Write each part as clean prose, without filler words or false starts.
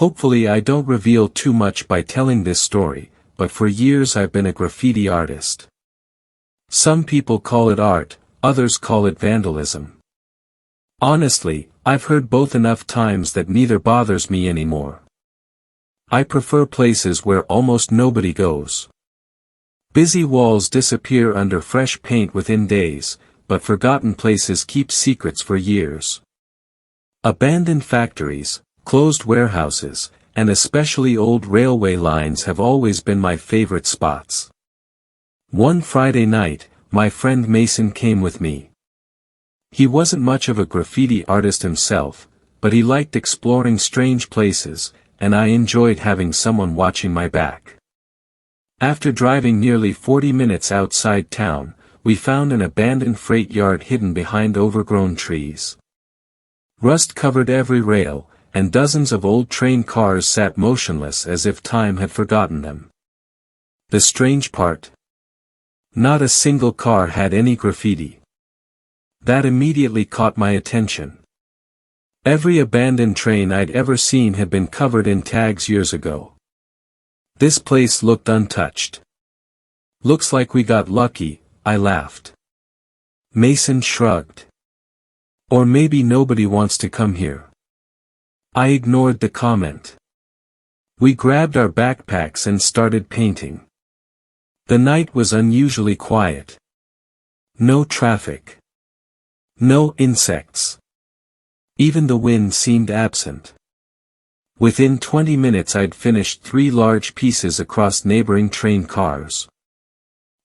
Hopefully I don't reveal too much by telling this story, but for years I've been a graffiti artist. Some people call it art, others call it vandalism. Honestly, I've heard both enough times that neither bothers me anymore. I prefer places where almost nobody goes. Busy walls disappear under fresh paint within days, but forgotten places keep secrets for years. Abandoned factories, closed warehouses, and especially old railway lines have always been my favorite spots. One Friday night, my friend Mason came with me. He wasn't much of a graffiti artist himself, but he liked exploring strange places, and I enjoyed having someone watching my back. After driving nearly 40 minutes outside town, we found an abandoned freight yard hidden behind overgrown trees. Rust covered every rail, and dozens of old train cars sat motionless as if time had forgotten them. The strange part? Not a single car had any graffiti. That immediately caught my attention. Every abandoned train I'd ever seen had been covered in tags years ago. This place looked untouched. Looks like we got lucky, I laughed. Mason shrugged. Or maybe nobody wants to come here. I ignored the comment. We grabbed our backpacks and started painting. The night was unusually quiet. No traffic. No insects. Even the wind seemed absent. Within 20 minutes I'd finished 3 large pieces across neighboring train cars.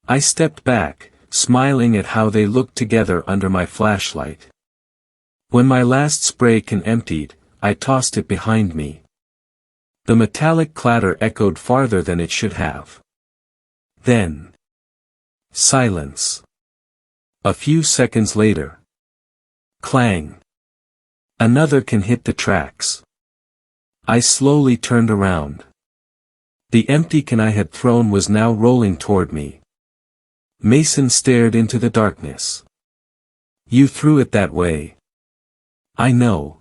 I stepped back, smiling at how they looked together under my flashlight. When my last spray can emptied, I tossed it behind me. The metallic clatter echoed farther than it should have. Then, silence. A few seconds later. Clang. Another can hit the tracks. I slowly turned around. The empty can I had thrown was now rolling toward me. Mason stared into the darkness. You threw it that way. I know.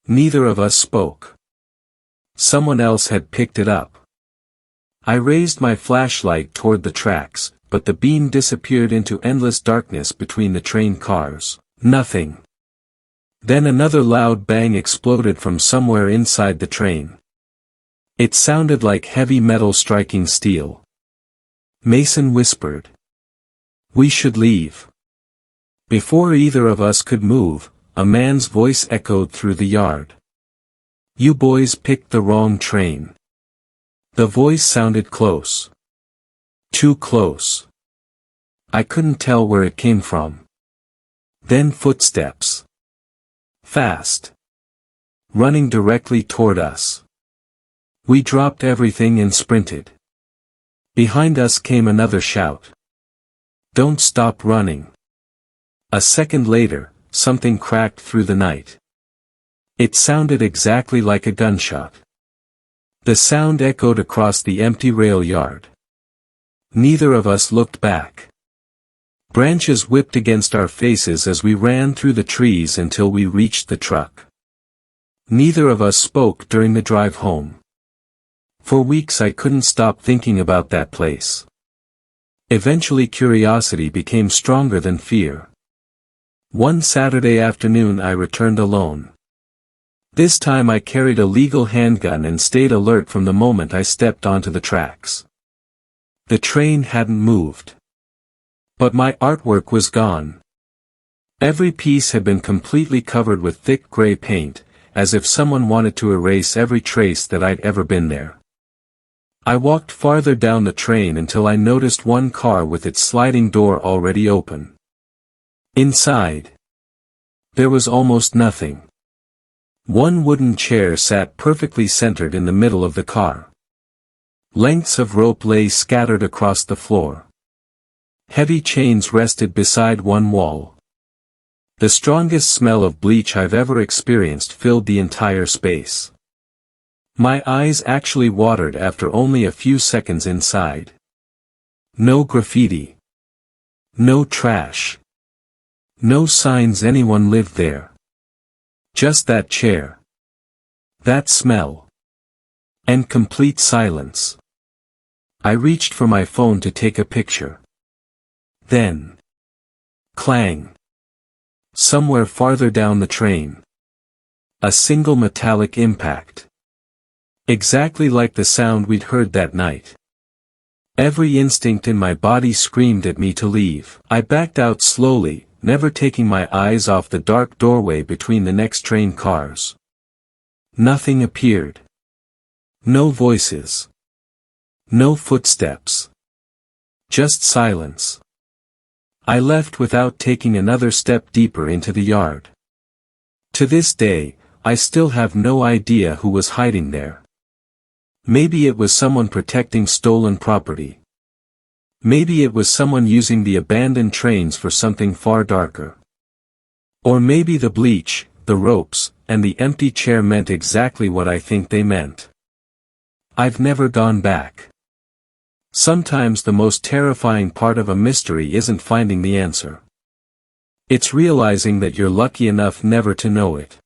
Neither of us spoke. Someone else had picked it up. I raised my flashlight toward the tracks, but the beam disappeared into endless darkness between the train cars. Nothing. Then another loud bang exploded from somewhere inside the train. It sounded like heavy metal striking steel. Mason whispered. We should leave. Before either of us could move, a man's voice echoed through the yard. You boys picked the wrong train. The voice sounded close. Too close. I couldn't tell where it came from. Then footsteps. Fast. Running directly toward us. We dropped everything and sprinted. Behind us came another shout. Don't stop running. A second later, something cracked through the night. It sounded exactly like a gunshot. The sound echoed across the empty rail yard. Neither of us looked back. Branches whipped against our faces as we ran through the trees until we reached the truck. Neither of us spoke during the drive home. For weeks I couldn't stop thinking about that place. Eventually curiosity became stronger than fear. One Saturday afternoon I returned alone. This time I carried a legal handgun and stayed alert from the moment I stepped onto the tracks. The train hadn't moved. But my artwork was gone. Every piece had been completely covered with thick gray paint, as if someone wanted to erase every trace that I'd ever been there. I walked farther down the train until I noticed one car with its sliding door already open. Inside, there was almost nothing. One wooden chair sat perfectly centered in the middle of the car. Lengths of rope lay scattered across the floor. Heavy chains rested beside one wall. The strongest smell of bleach I've ever experienced filled the entire space. My eyes actually watered after only a few seconds inside. No graffiti. No trash. No signs anyone lived there. Just that chair. That smell. And complete silence. I reached for my phone to take a picture. Then. Clang. Somewhere farther down the train. A single metallic impact. Exactly like the sound we'd heard that night. Every instinct in my body screamed at me to leave. I backed out slowly, never taking my eyes off the dark doorway between the next train cars. Nothing appeared. No voices. No footsteps. Just silence. I left without taking another step deeper into the yard. To this day, I still have no idea who was hiding there. Maybe it was someone protecting stolen property. Maybe it was someone using the abandoned trains for something far darker. Or maybe the bleach, the ropes, and the empty chair meant exactly what I think they meant. I've never gone back. Sometimes the most terrifying part of a mystery isn't finding the answer. It's realizing that you're lucky enough never to know it.